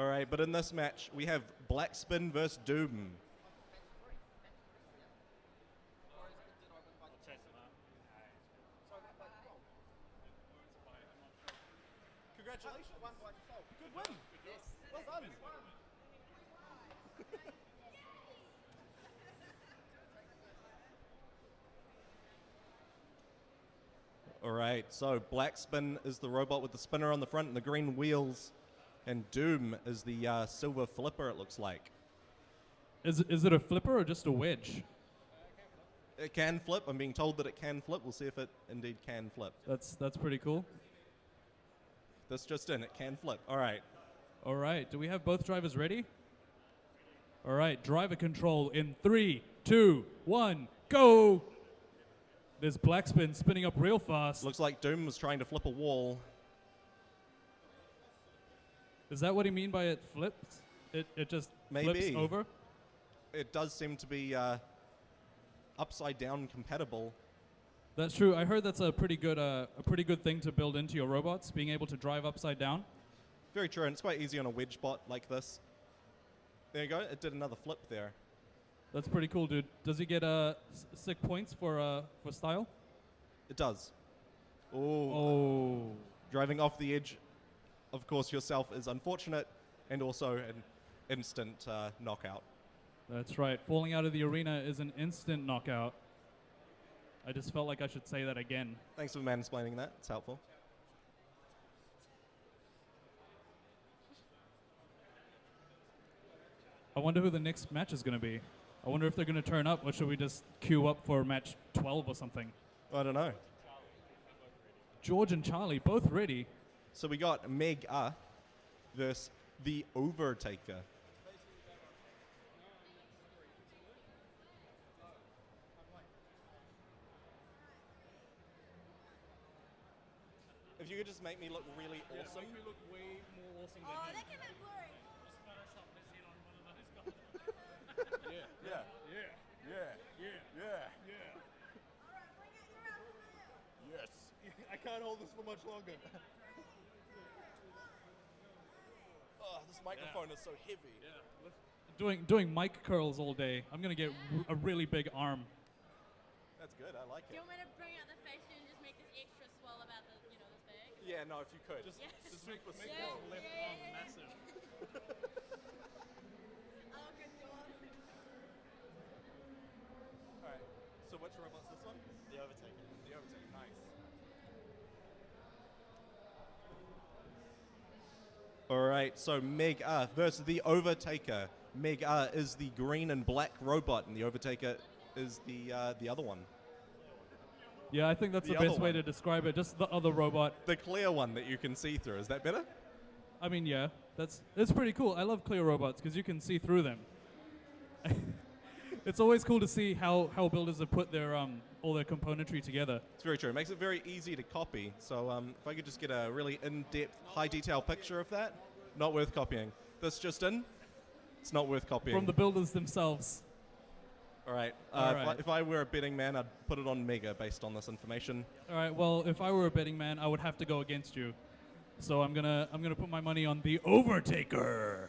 All right, but in this match, we have Blackspin versus Doom. Congratulations. Good win. Yes. Well done. All right, so Blackspin is the robot with the spinner on the front and the green wheels, and Doom is the silver flipper, it looks like. Is it a flipper or just a wedge? It can flip. I'm being told that it can flip. We'll see if it indeed can flip. That's pretty cool. That's just in. It can flip. All right. All right. Do we have both drivers ready? All right. Driver control in 3, 2, 1, go! There's Blackspin spinning up real fast. Looks like Doom was trying to flip a wall. Is that what you mean by it flips? It just flips over? It does seem to be upside down compatible. That's true. I heard that's a pretty good thing to build into your robots, being able to drive upside down. Very true, and it's quite easy on a wedge bot like this. There you go. It did another flip there. That's pretty cool, dude. Does he get sick points for style? It does. Oh. Driving off the edge, of course, yourself is unfortunate, and also an instant knockout. That's right. Falling out of the arena is an instant knockout. I just felt like I should say that again. Thanks for mansplaining that. It's helpful. I wonder who the next match is going to be. I wonder if they're going to turn up, or should we just queue up for match 12 or something? I don't know. George and Charlie, both ready. So we got Meg versus the Overtaker. If you could just make me look really awesome. Make me look way more awesome than Oh, him. that can be blurry. Yeah. Yeah. Yeah. Yeah. Yeah. Yeah. Yeah. All right, bring out your outfit. Yes. I can't hold this for much longer. Oh, this microphone is so heavy. Yeah. Doing mic curls all day. I'm gonna get a really big arm. That's good. I like Do it. you want me to bring out the face and just make this extra swell about the, this bag? Yeah, no, if you could. Just make make this this Yeah. left Yeah, arm yeah, yeah. massive. Oh, good God. All right. So which robot's this one? The Overtaker. The Overtaker. Nice. All right. So Meg versus the Overtaker. Meg is the green and black robot, and the Overtaker is the other one. Yeah, I think that's the The other best way one. to describe it. Just the other robot. The clear one that you can see through. Is that better? I mean, yeah, that's pretty cool. I love clear robots because you can see through them. It's always cool to see how builders have put their all their componentry together. It's very true. It makes it very easy to copy. So if I could just get a really in-depth, high-detail picture of that, not worth copying. This just in, it's not worth copying. From the builders themselves. All right. All right. If I were a betting man, I'd put it on Mega based on this information. All right. Well, if I were a betting man, I would have to go against you. So I'm gonna put my money on the Overtaker.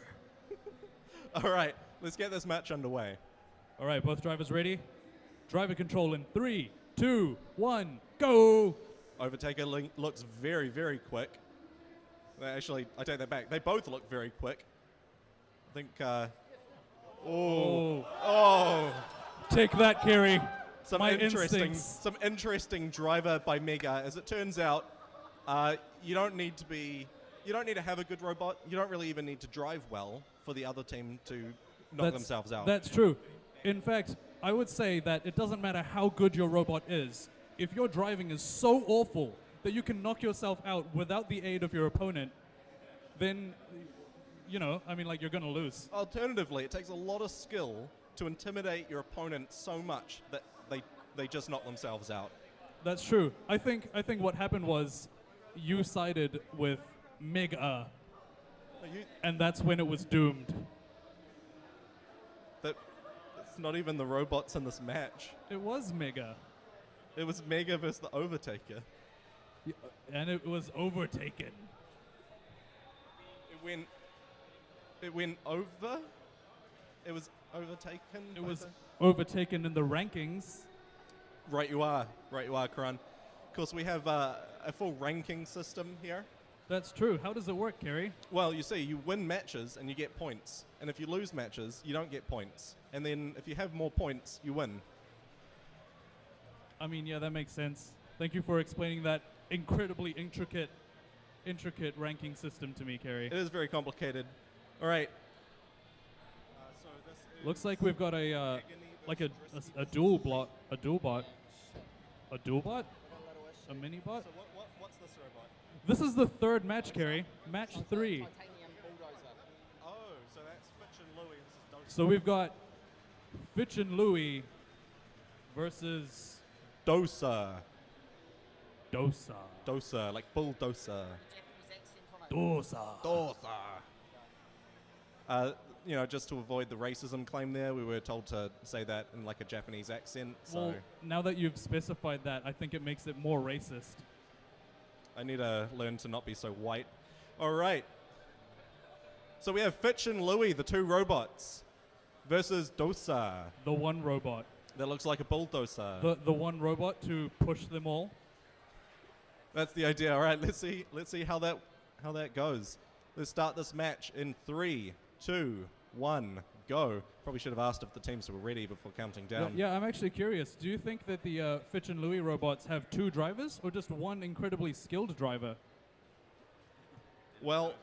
All right. Let's get this match underway. All right. Both drivers ready? Driver control in 3, 2, 1, go! Overtaker looks very, very quick. Actually, I take that back. They both look very quick. I think. Take that, Kerry. Some interesting driver by Mega. As it turns out, you don't need to have a good robot. You don't really even need to drive well for the other team to knock themselves out. That's true. In fact, I would say that it doesn't matter how good your robot is. If your driving is so awful that you can knock yourself out without the aid of your opponent, then, you're going to lose. Alternatively, it takes a lot of skill to intimidate your opponent so much that they just knock themselves out. That's true. I think what happened was you sided with Mega, and that's when it was doomed. It's not even the robots in this match. It was Mega. It was Mega versus the Overtaker. And it was overtaken. It went It went over? It was overtaken? It by was the- overtaken in the rankings. Right you are, Karan. Of course, we have a full ranking system here. That's true. How does it work, Kerry? Well, you see, you win matches and you get points. And if you lose matches, you don't get points. And then if you have more points, you win. I mean, yeah, that makes sense. Thank you for explaining that incredibly intricate ranking system to me, Kerry. It is very complicated. All right. So this is Looks like we've got a agony like a versus dual bot, a dual bot, a mini bot. So what's this robot? This is the third match, Kerry. Match 3. Oh, so that's Fitch and Louie. This is Dosa. So we've got Fitch and Louie versus Dosa. Dosa. Dosa, like bulldozer. Dosa. Dosa. You know, just to avoid the racism claim there, we were told to say that in like a Japanese accent. So Well, now that you've specified that, I think it makes it more racist. I need to learn to not be so white. All right. So we have Fitch and Louie, the two robots, versus Dosa. The one robot. That looks like a bulldozer. The one robot to push them all. That's the idea. All right, let's see how that goes. Let's start this match in 3, 2, 1, go. Probably should have asked if the teams were ready before counting down. Yeah, I'm actually curious. Do you think that the Fitch and Louie robots have 2 drivers or just one incredibly skilled driver? Well,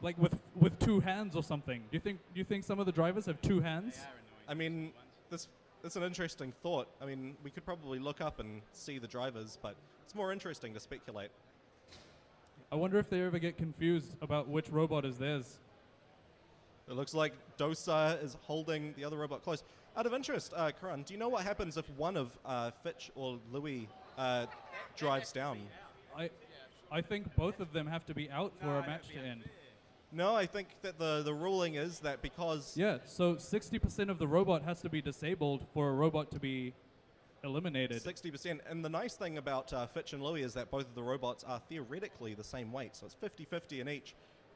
Like with 2 hands or something? Do you think some of the drivers have 2 hands? I mean, that's an interesting thought. I mean, we could probably look up and see the drivers, but it's more interesting to speculate. I wonder if they ever get confused about which robot is theirs. It looks like Dosa is holding the other robot close. Out of interest, Karan, do you know what happens if one of Fitch or Louie drives down? I think both of them have to be out for a match to end. No, I think that the ruling is that because Yeah, so 60% of the robot has to be disabled for a robot to be eliminated. 60%. And the nice thing about Fitch and Louie is that both of the robots are theoretically the same weight, so it's 50-50 in each.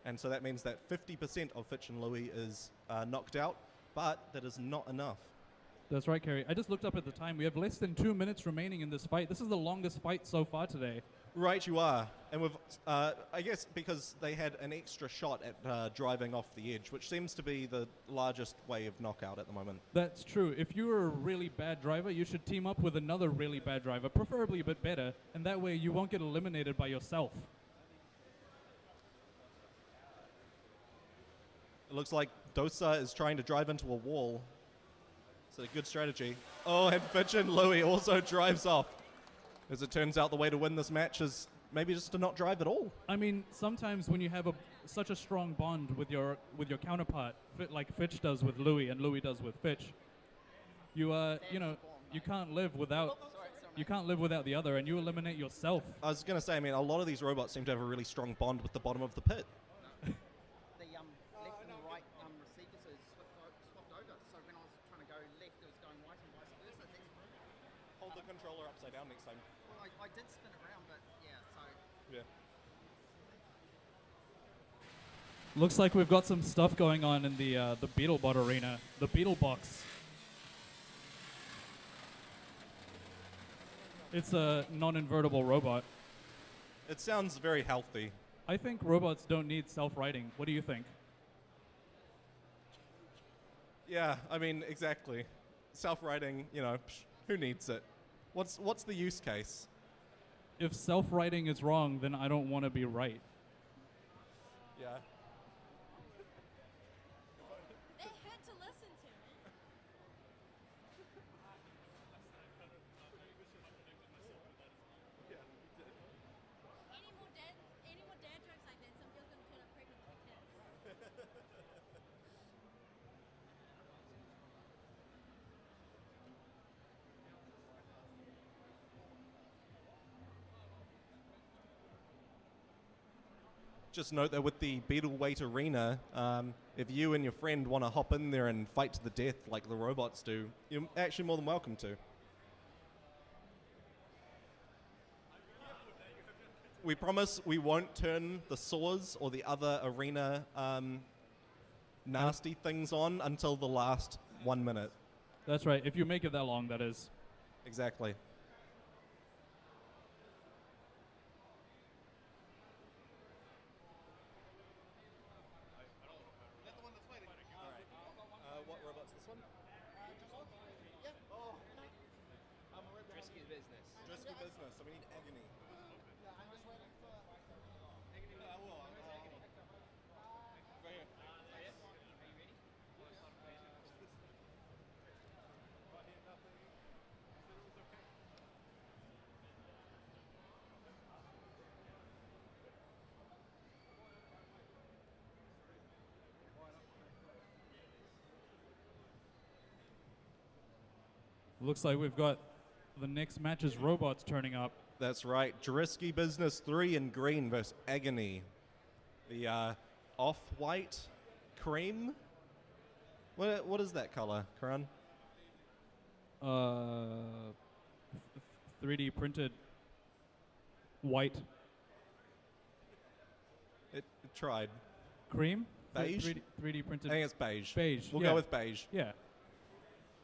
And so that means that 50% of Fitch and Louie is knocked out, but that is not enough. That's right, Kerry. I just looked up at the time. We have less than 2 minutes remaining in this fight. This is the longest fight so far today. Right, you are. And with, I guess because they had an extra shot at driving off the edge, which seems to be the largest way of knockout at the moment. That's true. If you're a really bad driver, you should team up with another really bad driver, preferably a bit better, and that way you won't get eliminated by yourself. It looks like Dosa is trying to drive into a wall. It's a good strategy. Oh, and Fitch and Louie also drives off. As it turns out, the way to win this match is maybe just to not drive at all. I mean, sometimes when you have such a strong bond with your counterpart, like Fitch does with Louie and Louie does with Fitch, you can't live without the other, and you eliminate yourself. I was going to say, I mean, a lot of these robots seem to have a really strong bond with the bottom of the pit. The left and right receivers is swapped over. So when I was trying to go left, it was going right and vice versa. Hold the controller upside down next time. Well, I did spin it around, but yeah, so... Yeah. Looks like we've got some stuff going on in the Beetle Bot arena, the Beetle Box. It's a non-invertible robot. It sounds very healthy. I think robots don't need self-righting. What do you think? Yeah, I mean, exactly. Self-righting, you know, who needs it? What's the use case? If self-righting is wrong, then I don't want to be right. Yeah. They had to listen to me. Any more dad jokes like that, some girl's gonna turn up pregnant with kids. Just note that with the Beetleweight arena, if you and your friend want to hop in there and fight to the death like the robots do, you're actually more than welcome to. We promise we won't turn the saws or the other arena nasty things on until the last 1 minute. That's right. If you make it that long, that is. Exactly. What robot's this one? Risky business. Risky business, so we need agony. Looks like we've got the next match's robots turning up. That's right. Drisky Business 3 in green versus Agony. The off-white cream. What is that color, Karan? 3D printed white It tried. cream. Beige? 3D I printed. think it's beige. Beige. We'll yeah. go with beige. Yeah.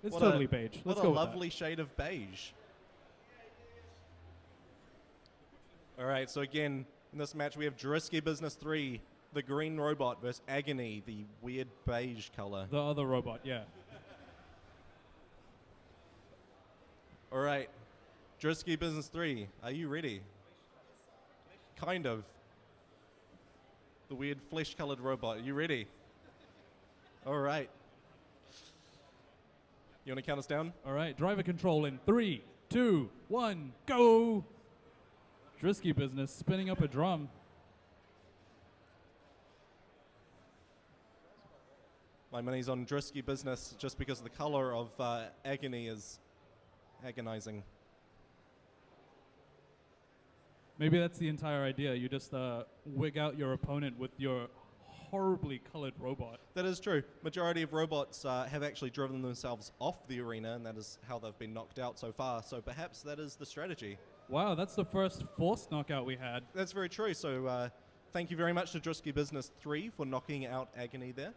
It's What totally a- beige. What Let's a go with lovely shade of beige. All right, so again, in this match we have Drisky Business 3, the green robot, versus Agony, the weird beige color. that. The other robot, yeah. All right, Drisky Business 3, are you ready? Kind of. The weird flesh-colored robot, are you ready? All right. You want to count us down? All right, driver control in 3, 2, 1, go! Drisky Business spinning up a drum. My money's on Drisky Business just because the color of Agony is agonizing. Maybe that's the entire idea. You just wig out your opponent with your horribly colored robot. That is true. Majority of robots have actually driven themselves off the arena, and that is how they've been knocked out so far. So perhaps that is the strategy. Wow, that's the first forced knockout we had. That's very true. So thank you very much to Drisky Business 3 for knocking out Agony there.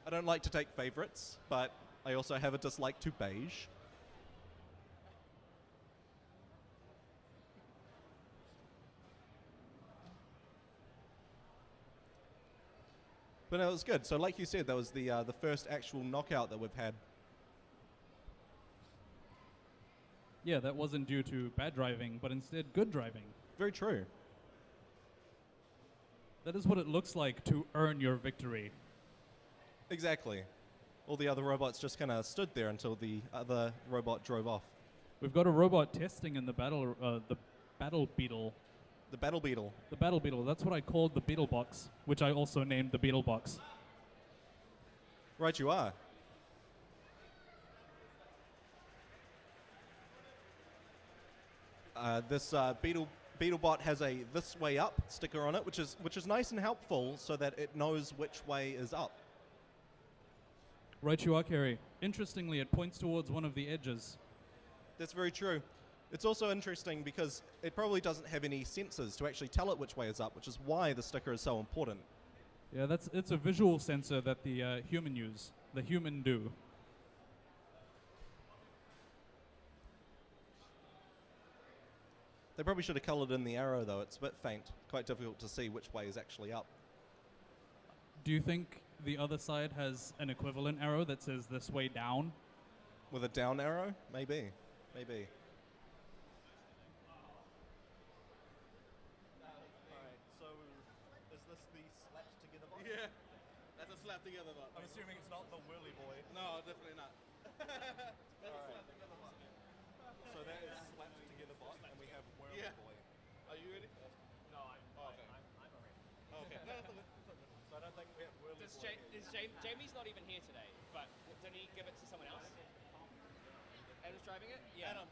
I don't like to take favorites, but I also have a dislike to beige. But it was good. So like you said, that was the first actual knockout that we've had. Yeah, that wasn't due to bad driving, but instead good driving. Very true. That is what it looks like to earn your victory. Exactly. All the other robots just kind of stood there until the other robot drove off. We've got a robot testing in the battle beetle. The Battle Beetle. The battle beetle. That's what I called the Beetle Box, which I also named the Beetle Box. Right you are. This Beetlebot has a "this way up" sticker on it, which is nice and helpful, so that it knows which way is up. Right you are, Kerry. Interestingly, it points towards one of the edges. That's very true. It's also interesting because it probably doesn't have any sensors to actually tell it which way is up, which is why the sticker is so important. Yeah, it's a visual sensor that the human do. They probably should have colored in the arrow, though. It's a bit faint. Quite difficult to see which way is actually up. Do you think the other side has an equivalent arrow that says this way down? With a down arrow? Maybe. Maybe. Alright, so is this the slapped together box? Yeah, that's a slap together box. I'm assuming it's not the whirly boy. No, definitely not. That's a slap together box. So that is slapped together box, and we have whirly Yeah. boy. Are you ready? No, I'm okay. I'm already. Okay. No, that's okay. So I don't think we have whirly Does boy. Jamie's not even here today, but didn't he give it to someone else? Adam's driving it? Yeah. Adam.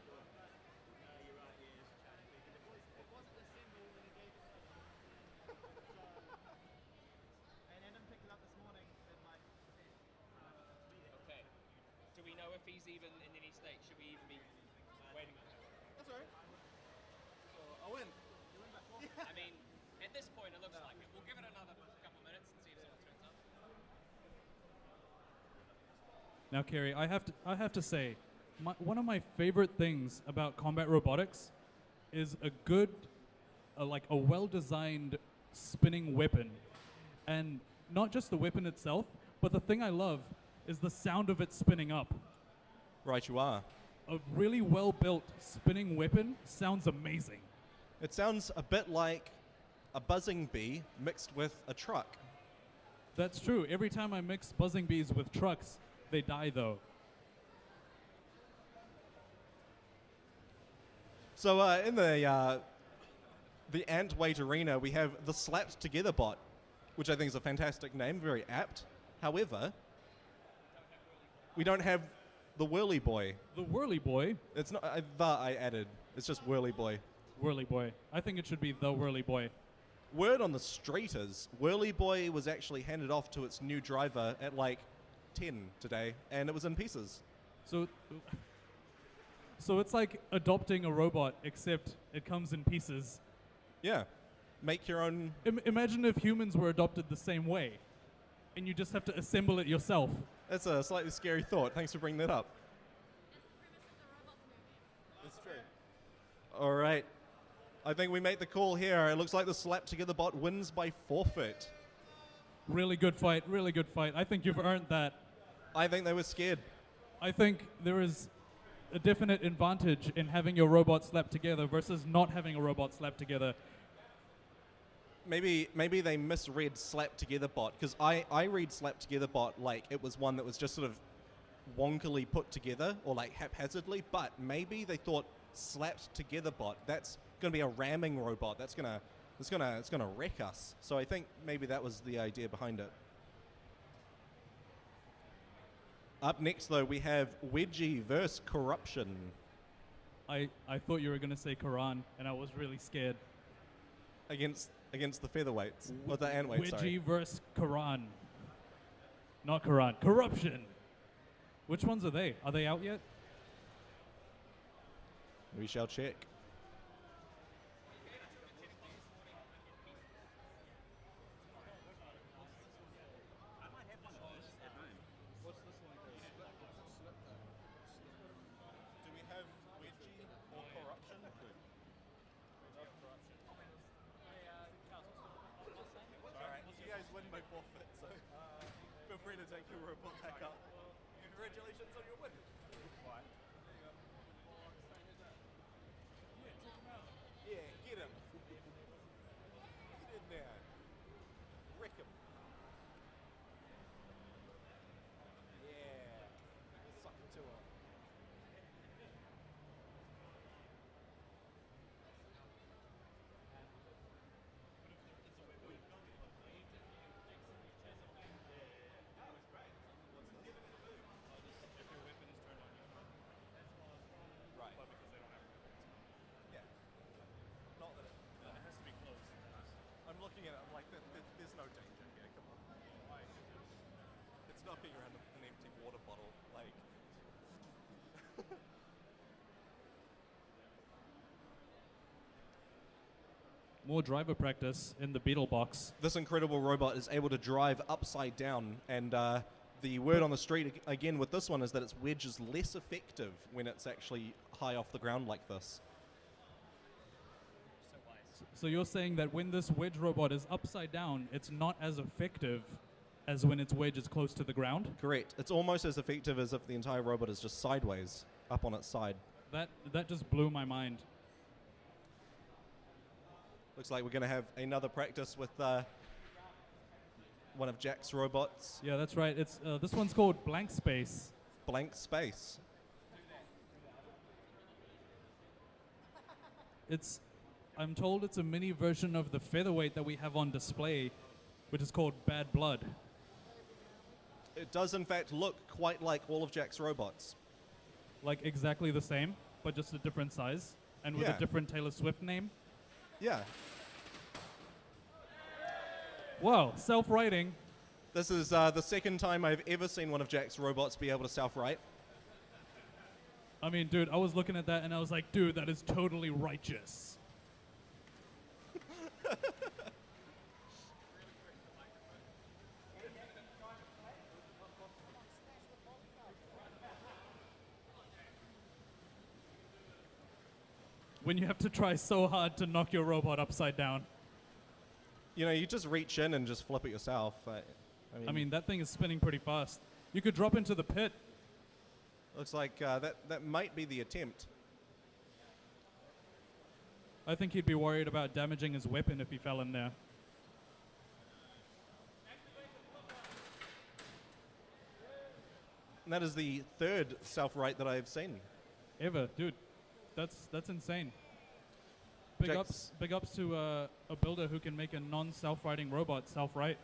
And Adam picked it up this morning at like Okay. Do we know if he's even in any state? Should we even be waiting on him? That's alright. So I win. I mean, at this point it looks like it. We'll give it another couple minutes and see if someone turns Now, Kerry, I have to say, one of my favorite things about combat robotics is a good, like a well-designed spinning weapon, and not just the weapon itself, but the thing I love is the sound of it spinning up. Right, you are. A really well-built spinning weapon sounds amazing. It sounds a bit like a buzzing bee mixed with a truck. That's true. Every time I mix buzzing bees with trucks, they die though. So in the Antweight arena, we have the Slapped Together bot, which I think is a fantastic name, very apt. However, we don't have the Whirly Boy. The Whirly Boy? It's not I added. It's just Whirly Boy. Whirly Boy. I think it should be the Whirly Boy. Word on the street is Whirly Boy was actually handed off to its new driver at like 10 today, and it was in pieces. So it's like adopting a robot, except it comes in pieces. Yeah. Make your own... Imagine if humans were adopted the same way, and you just have to assemble it yourself. That's a slightly scary thought. Thanks for bringing that up. That's the premise of the Robots movie. That's true. All right. I think we make the call here. It looks like the Slap Together bot wins by forfeit. Really good fight, really good fight. I think you've earned that. I think they were scared. I think there is a definite advantage in having your robot slapped together versus not having a robot slapped together. Maybe they misread Slap Together bot, because I read Slap Together bot like it was one that was just sort of wonkily put together or like haphazardly, but maybe they thought Slapped Together bot, that's going to be a ramming robot. It's going to wreck us. So I think maybe that was the idea behind it. Up next, though, we have Wedgie versus Corruption. I thought you were going to say Quran, and I was really scared. Against the featherweights, or the Antweight, sorry. Wedgie versus Quran. Not Quran. Corruption. Which ones are they? Are they out yet? We shall check. Do we have Wedgie or Corruption? Alright, you guys win by forfeit, so feel free to take your robot back up. Congratulations on your win. Yeah, get him. Get in there. Wreck him. Yeah. Suck it to him. Right. Yeah. Not that it has to be close. I'm looking at it, I'm like, there's no danger here, come on. It's knocking around an empty water bottle, like... More driver practice in the Beetle Box. This incredible robot is able to drive upside down, and the word on the street, again, with this one is that its wedge is less effective when it's actually high off the ground like this. So you're saying that when this wedge robot is upside down, it's not as effective as when its wedge is close to the ground? Correct. It's almost as effective as if the entire robot is just sideways, up on its side. That just blew my mind. Looks like we're going to have another practice with one of Jack's robots. Yeah, that's right. It's this one's called Blank Space. Blank Space. I'm told it's a mini version of the featherweight that we have on display, which is called Bad Blood. It does, in fact, look quite like all of Jack's robots. Like exactly the same, but just a different size and with Yeah. a different Taylor Swift name. Yeah. Wow, self-writing. This is the second time I've ever seen one of Jack's robots be able to self-write. I mean, dude, I was looking at that and I was like, dude, that is totally righteous. when you have to try so hard to knock your robot upside down. You know, you just reach in and just flip it yourself. I mean, that thing is spinning pretty fast. You could drop into the pit. looks like that might be the attempt. I think he'd be worried about damaging his weapon if he fell in there. And that is the third self-right that I've seen. Ever, dude. That's insane. Jax- Big ups to a builder who can make a non-self-righting robot self-right.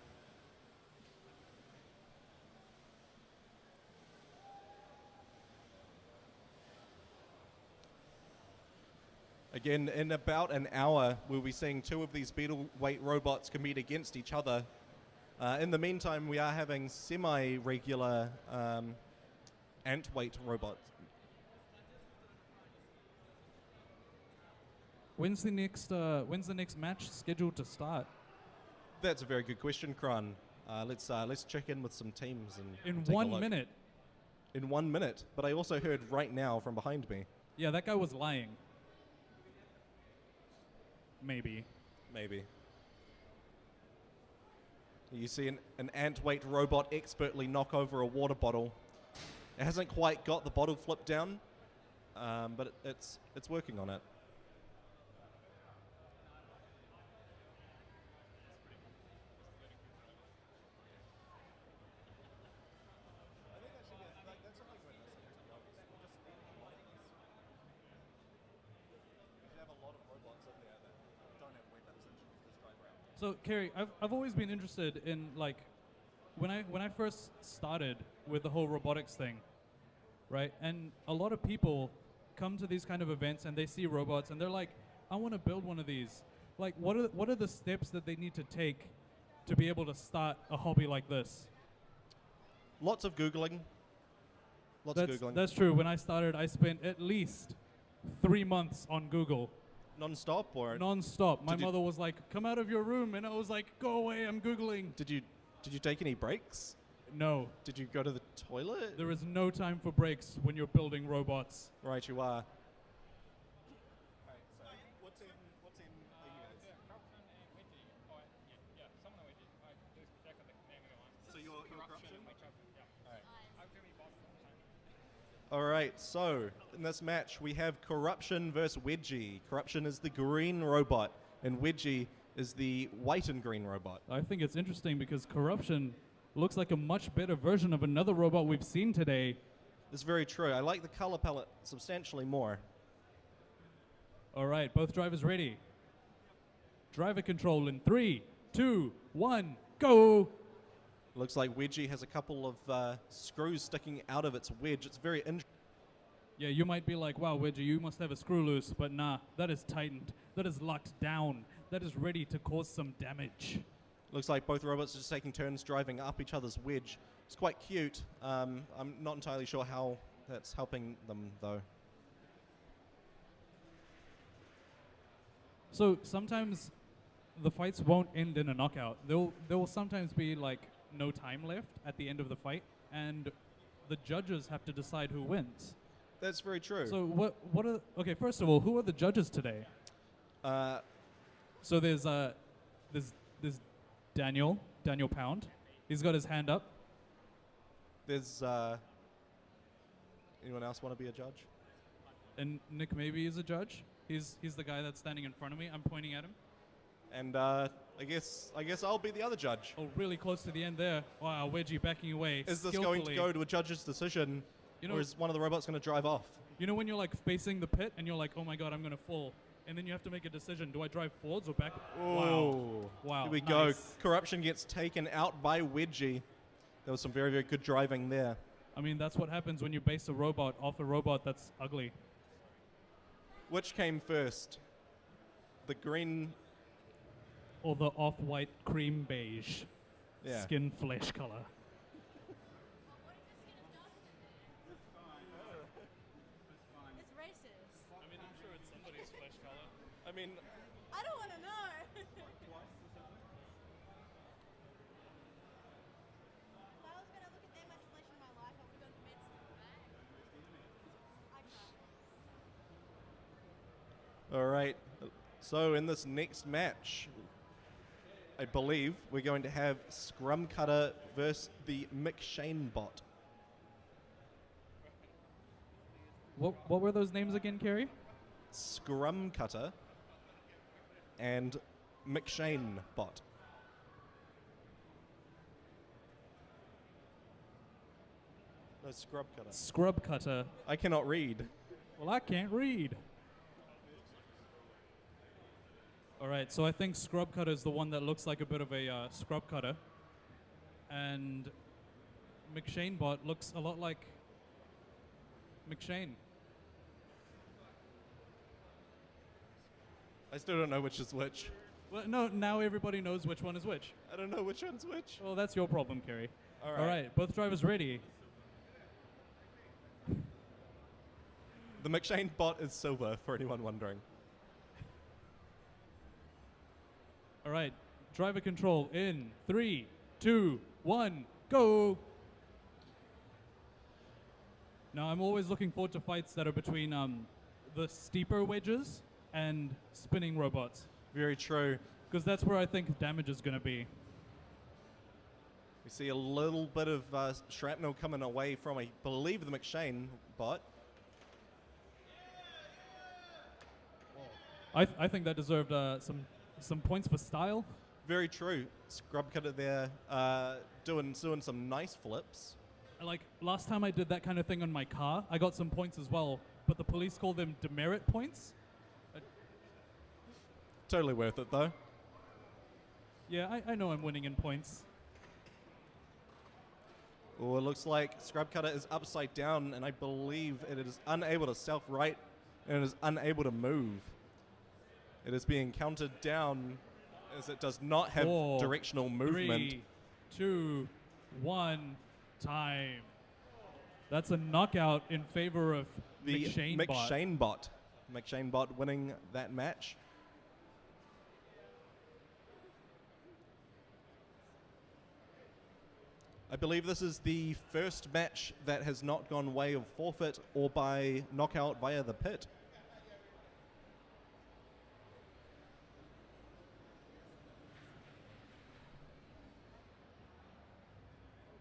Again, in about an hour, we'll be seeing two of these Beetle weight robots compete against each other. In the meantime, we are having semi-regular Antweight robots. When's the next match scheduled to start? That's a very good question, Kron. Let's check in with some teams and In take a 1 look. minute. In 1 minute, but I also heard right now from behind me. Yeah, that guy was lying. Maybe. Maybe. You see an Antweight robot expertly knock over a water bottle. It hasn't quite got the bottle flipped down, but it's working on it. So, Kerry, I've always been interested in, like, when I first started with the whole robotics thing, right? And a lot of people come to these kind of events and they see robots and they're like, I want to build one of these. Like, what are the steps that they need to take to be able to start a hobby like this? Lots of Googling. That's true. When I started, I spent at least 3 months on Google. Non-stop or Non-stop. My Did you- mother was like, come out of your room. And I was like, go away, I'm Googling. did you take any breaks? No, Did you go to the toilet? there is no time for breaks when you're building robots. Right, you are. What team are you guys? Yeah, Corruption and Wedgie. Oh, yeah, someone Wedgie. I lose track of the name of the one. So you're Corruption? and McShane, yeah. I'm going to be boss at the time. All right, so in this match we have Corruption versus Wedgie. Corruption is the green robot, and Wedgie is the white and green robot. I think it's interesting because Corruption looks like a much better version of another robot we've seen today. It's very true. I like the color palette substantially more. All right, both drivers ready. Driver control in 3, 2, 1, go! Looks like Wedgie has a couple of screws sticking out of its wedge. It's very interesting. Yeah, you might be like, wow, Wedgie, you must have a screw loose, but nah, that is tightened. That is locked down. That is ready to cause some damage. Looks like both robots are just taking turns driving up each other's wedge. It's quite cute. I'm not entirely sure how that's helping them, though. So sometimes the fights won't end in a knockout. There will sometimes be like no time left at the end of the fight, and the judges have to decide who wins. That's very true. So what are okay? First of all, who are the judges today? So there's Daniel Pound. He's got his hand up. There's anyone else want to be a judge? And Nick maybe is a judge. He's the guy that's standing in front of me. I'm pointing at him. And I guess I'll be the other judge. Oh, really close to the end there. Wow, Wedgie backing away. Is this going to skillfully. go to a judge's decision, You know- or is one of the robots going to drive off? You know when you're like facing the pit and you're like, oh my god, I'm gonna fall, and then you have to make a decision: do I drive forwards or back? Oh. Wow. Here we nice. go. Corruption gets taken out by Wedgie. There was some very, very good driving there. I mean, that's what happens when you base a robot off a robot that's ugly. Which came first? The green. Or the off-white cream beige Yeah. skin flesh color. It's racist. I mean, I'm sure it's somebody's flesh color. I mean, I don't want to know. If I was going to look at that much flesh in my life, I would have gone to med school. I can't. All right. So in this next match, I believe we're going to have Scrum Cutter versus the McShane bot. What were those names again, Kerry? Scrum Cutter and McShane bot. No, Scrub Cutter. Scrub Cutter. I cannot read. Well, I can't read. All right, so I think Scrub Cutter is the one that looks like a bit of a scrub cutter. And McShane bot looks a lot like McShane. I still don't know which is which. Well, no, now everybody knows which one is which. I don't know which one's which. Well, that's your problem, Kerry. All All right, both drivers ready. The McShane bot is silver, for anyone wondering. All right, driver control in 3, 2, 1, go. Now, I'm always looking forward to fights that are between the steeper wedges and spinning robots, Very true. because that's where I think damage is going to be. We see a little bit of shrapnel coming away from, I believe, the McShane bot. I think that deserved some points for style. Very true. Scrub Cutter there doing some nice flips. Like, last time I did that kind of thing on my car, I got some points as well, but the police called them demerit points. Totally worth it, though. Yeah, I know I'm winning in points. Oh, it looks like Scrub Cutter is upside down, and I believe it is unable to self-right, and it is unable to move. It is being counted down as it does not have 4, directional movement. 3, 2, 1, time. That's a knockout in favor of The McShane bot. McShane bot. McShane bot winning that match. I believe this is the first match that has not gone way of forfeit or by knockout via the pit.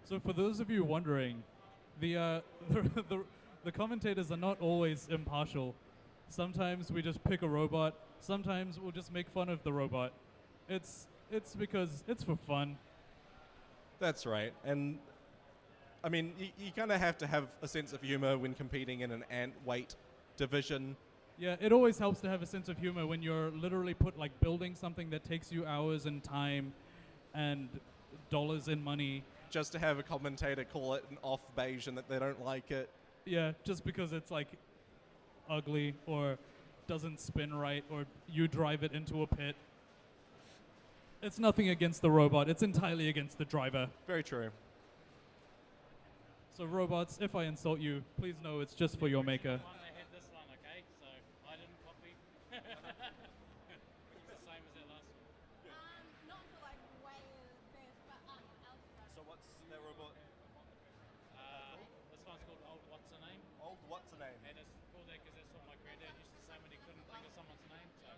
So for those of you wondering, the commentators are not always impartial. Sometimes we just pick a robot. Sometimes we'll just make fun of the robot. It's because it's for fun. That's right. And I mean, you kind of have to have a sense of humor when competing in an Antweight division. Yeah, it always helps to have a sense of humor when you're literally building something that takes you hours and time and dollars and money. Just to have a commentator call it an off beige and that they don't like it. Yeah, just because it's like ugly or doesn't spin right or you drive it into a pit. It's nothing against the robot. It's entirely against the driver. Very true. So robots, if I insult you, please know it's just for your maker. One that had this one, okay? So I didn't copy. It's the same as that last one. Not for like way first, but elsewhere. So what's that robot? This one's called Old What's Her Name? Old what's the name? And it's called that because that's what my granddad used to say when he couldn't think of someone's name. So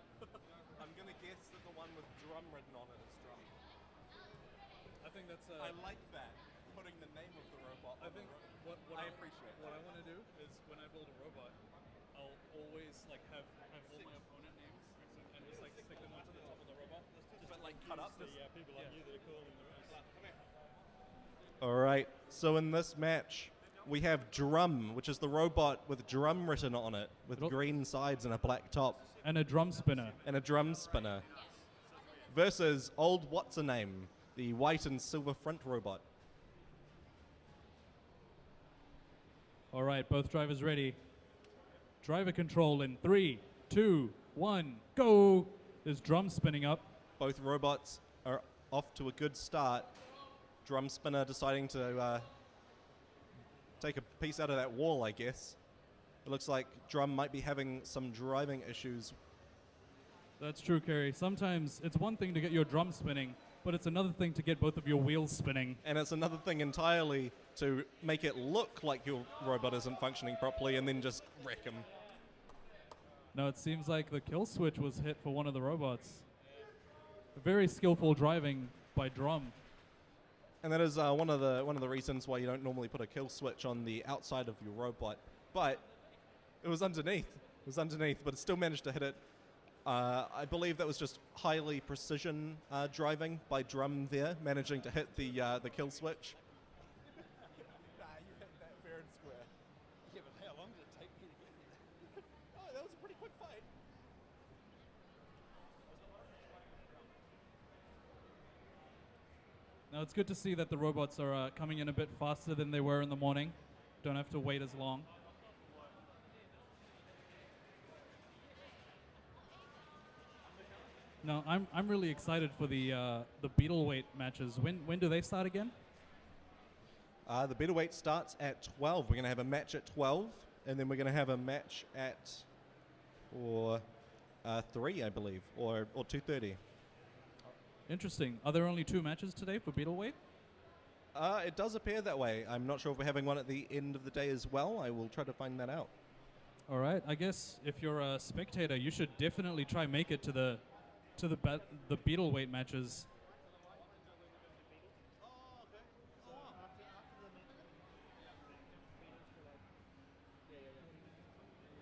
I'm going to guess that the one with drum written on it is drum. I think that's I like that, putting the name of the robot. I think what I appreciate what that. I want to do is when I build a robot, I'll always have all my opponent names and just stick them onto the top of the robot. But like cut up this. People like you that are calling the rest. All right. So in this match, we have Drum, which is the robot with drum written on it, with green sides and a black top, And a drum spinner. and a drum spinner, versus Old What's Her Name, the white and silver front robot. All right, both drivers ready. Driver control in 3, 2, 1, go. There's drum spinning up. Both robots are off to a good start. Drum spinner deciding to take a piece out of that wall, I guess. It looks like Drum might be having some driving issues. That's true, Kerry. Sometimes it's one thing to get your drum spinning, but it's another thing to get both of your wheels spinning. And it's another thing entirely to make it look like your robot isn't functioning properly and then just wreck him. No, it seems like the kill switch was hit for one of the robots. Very skillful driving by Drum. And that is one of the reasons why you don't normally put a kill switch on the outside of your robot. But it was underneath. It was underneath, but it still managed to hit it. I believe that was just highly precision driving by Drum there, managing to hit the kill switch. Nah, you hit that fair and square. Yeah, but how long did it take me to get there? Oh, that was a pretty quick fight. Now it's good to see that the robots are coming in a bit faster than they were in the morning. Don't have to wait as long. No, I'm really excited for the Beetle weight matches. When do they start again? The Beetle weight starts at 12. We're going to have a match at 12, and then we're going to have a match at 3, I believe, or 2:30. Interesting. Are there only 2 matches today for Beetle weight? It does appear that way. I'm not sure if we're having one at the end of the day as well. I will try to find that out. All right. I guess if you're a spectator, you should definitely try make it to the Beetle weight matches.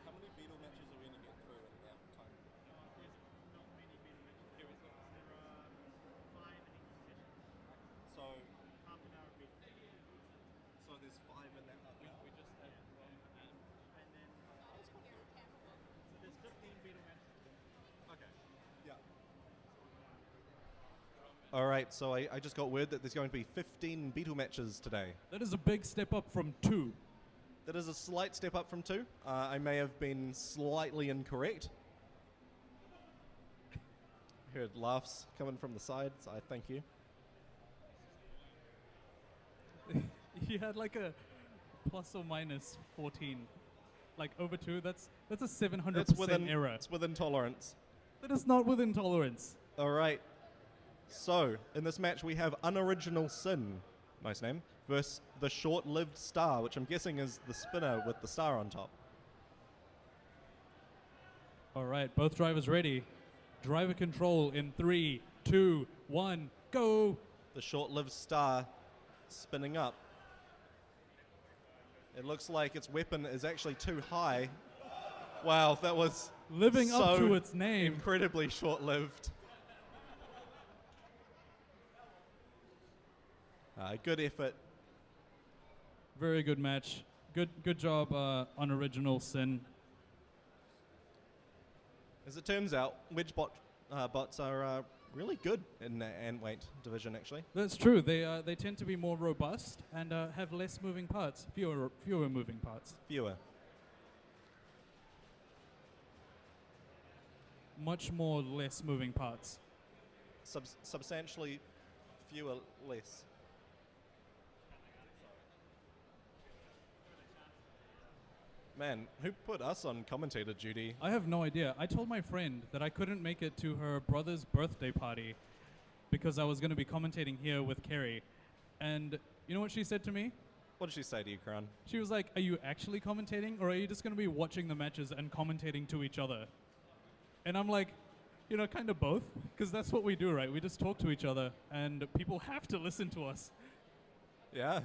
How many Beetle matches are we going to get through in that time? So, so there's 5 in that half hour. Okay. Yeah. All right, so I just got word that there's going to be 15 Beetle matches today. That is a big step up from 2. That is a slight step up from 2. I may have been slightly incorrect. Heard laughs coming from the sides. I thank you. You had like a plus or minus 14, like over 2. That's a 700% error. It's within tolerance. That is not within tolerance. All right. So in this match we have Unoriginal Sin, nice name, versus the Short-Lived Star, which I'm guessing is the spinner with the star on top. All right, both drivers ready. Driver control in 3, 2, 1, go. The Short-Lived Star spinning up. It looks like its weapon is actually too high. Wow, that was Living up so to its name. incredibly short-lived. Good effort. Very good match. Good job on Original Sin. As it turns out, Wedge bots are really good in the Antweight division, actually. That's true. They tend to be more robust and have less moving parts, fewer moving parts. Fewer. Much more less moving parts. Substantially fewer less. Man, who put us on commentator duty? I have no idea. I told my friend that I couldn't make it to her brother's birthday party because I was going to be commentating here with Kerry. And you know what she said to me? What did she say to you, Crown? She was like, are you actually commentating or are you just going to be watching the matches and commentating to each other? And I'm like, you know, kind of both, because that's what we do, right? We just talk to each other and people have to listen to us Yeah,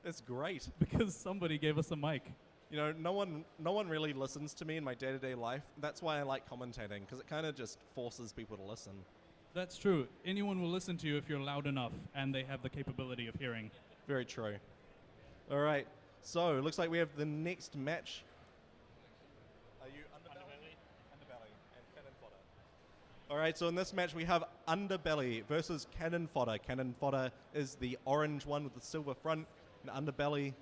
it's great. because somebody gave us a mic. You know, no one really listens to me in my day-to-day life. That's why I like commentating, because it kind of just forces people to listen. That's true. Anyone will listen to you if you're loud enough and they have the capability of hearing. Very true. All right, so looks like we have the next match. Are you Underbelly? Underbelly and Cannon Fodder. All right, so in this match we have Underbelly versus Cannon Fodder. Cannon Fodder is the orange one with the silver front, and Underbelly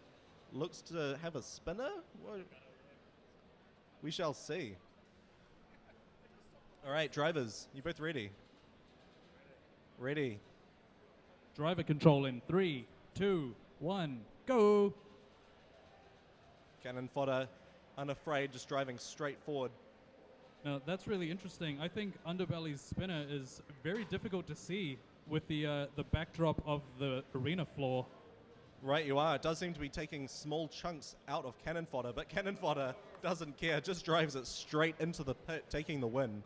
looks to have a spinner? We shall see. All right, drivers, you both ready? Ready. Driver control in 3, 2, 1, go. Cannon Fodder, unafraid, just driving straight forward. Now that's really interesting. I think Underbelly's spinner is very difficult to see with the backdrop of the arena floor. Right, you are. It does seem to be taking small chunks out of cannon fodder, but cannon fodder doesn't care, just drives it straight into the pit, taking the win.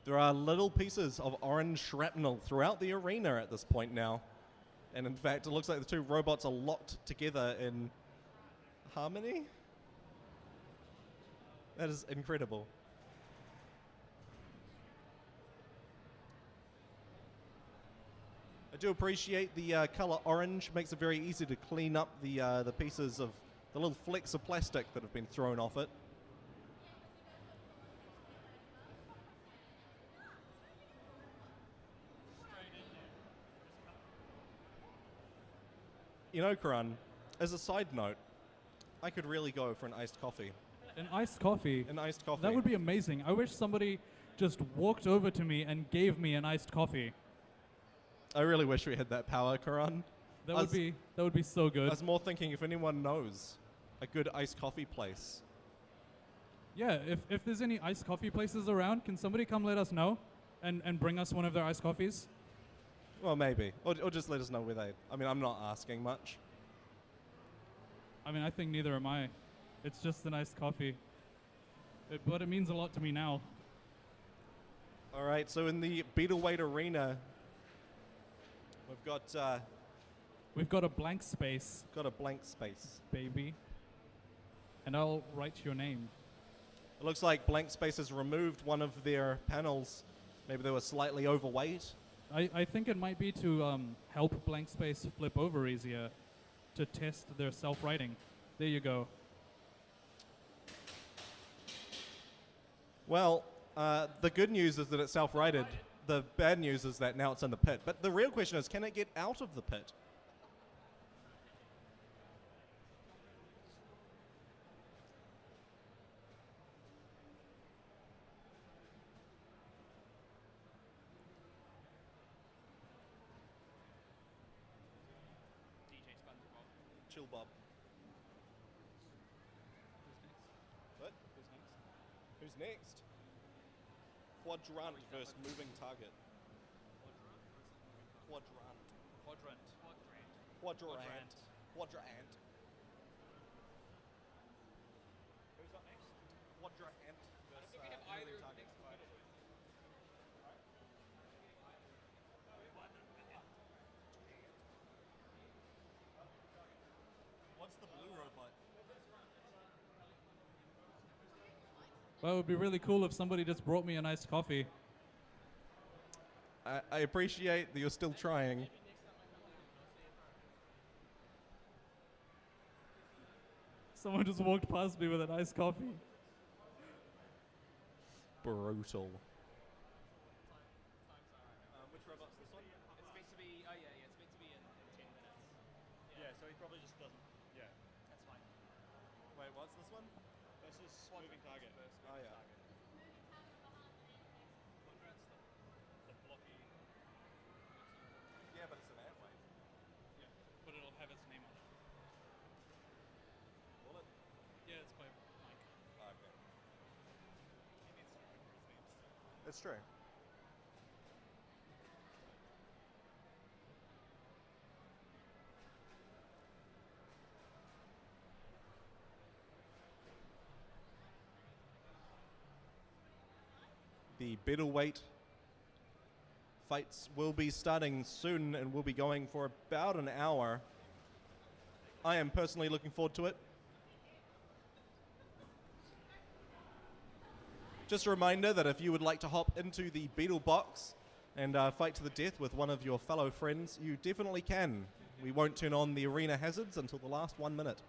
There are little pieces of orange shrapnel throughout the arena at this point now. And in fact, it looks like the two robots are locked together in harmony. That is incredible. I do appreciate the color orange. Makes it very easy to clean up the pieces of the little flecks of plastic that have been thrown off it. You know, Karan, as a side note, I could really go for an iced coffee. An iced coffee? An iced coffee. That would be amazing. I wish somebody just walked over to me and gave me an iced coffee. I really wish we had that power, Karan. That would be so I good. was more thinking if anyone knows a good iced coffee place. Yeah, if there's any iced coffee places around, can somebody come let us know and bring us one of their iced coffees? Well, maybe. Or just let us know where they... I mean, I'm not asking much. I mean, I think neither am I. It's just an iced coffee. But it means a lot to me now. All right, so in the Beetleweight arena, we've got a blank space. Got a blank space. Baby. And I'll write your name. It looks like Blank Space has removed one of their panels. Maybe they were slightly overweight. I think it might be to help Blank Space flip over easier, to test their self-writing. There you go. Well, the good news is that it's self-righted. The bad news is that now it's in the pit. But the real question is, can it get out of the pit? Chill Bob. What? Who's next? Quadrant versus moving target. Quadrant. Who's up next? Quadrant versus moving target. What's the blue robot? Well, it would be really cool if somebody just brought me a nice coffee. I appreciate that you're still trying. Someone just walked past me with a nice coffee. Brutal. Which robot's this one? It's meant to be. Oh yeah, it's meant to be in 10 minutes. Yeah, so he probably just doesn't. Yeah. That's fine. Wait, what's this one? This is moving target. Oh, yeah. The blocky. Yeah, but it's an Antweight. But it'll have its name on it. Will it? Yeah, it's by Mike. Oh, okay. It's true. The Beetleweight fights will be starting soon and will be going for about an hour. I am personally looking forward to it. Just a reminder that if you would like to hop into the Beetle Box and fight to the death with one of your fellow friends, you definitely can. We won't turn on the arena hazards until the last 1 minute.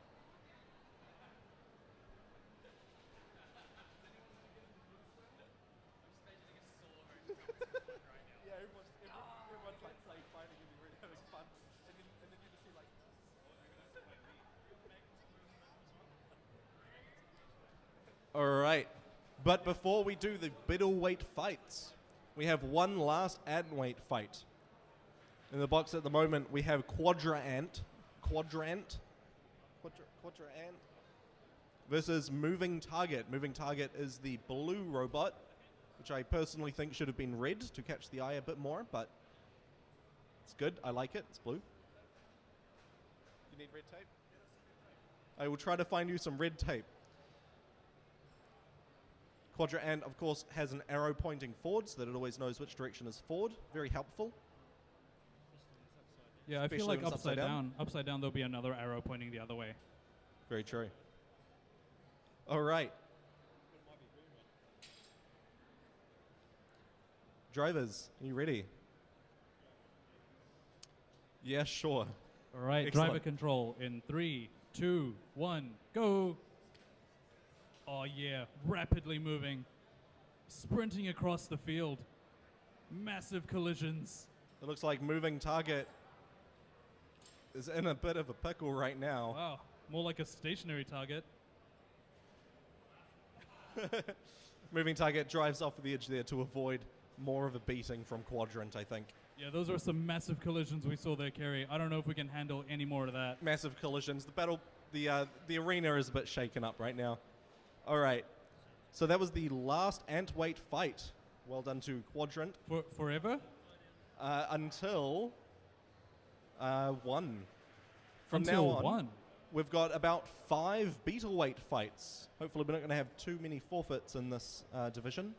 Yeah, everyone's like fighting and really having fun. And then you just see like... Alright, but before we do the Beetleweight fights, we have one last Antweight fight. In the box at the moment, we have Quadrant versus Moving Target. Moving Target is the blue robot, which I personally think should have been red to catch the eye a bit more, but It's good. I like it. It's blue. You need red tape? I will try to find you some red tape. Quadrant, of course, has an arrow pointing forward so that it always knows which direction is forward. Very helpful. Yeah, I feel Especially like when it's upside down. Upside down, there'll be another arrow pointing the other way. Very true. All right. Drivers, are you ready? Yeah, sure. All right, Excellent. driver control in 3, 2, 1, go. Oh yeah, rapidly moving, sprinting across the field. Massive collisions. It looks like moving target is in a bit of a pickle right now. Wow, more like a stationary target. Moving target drives off the edge there to avoid more of a beating from Quadrant, I think. Yeah, those are some massive collisions we saw there, Kerry. I don't know if we can handle any more of that. Massive collisions. The arena is a bit shaken up right now. All right. So that was the last Antweight fight. Well done to Quadrant. Forever? Until 1. From Until now on, 1. we've got about 5 Beetleweight fights. Hopefully we're not going to have too many forfeits in this division.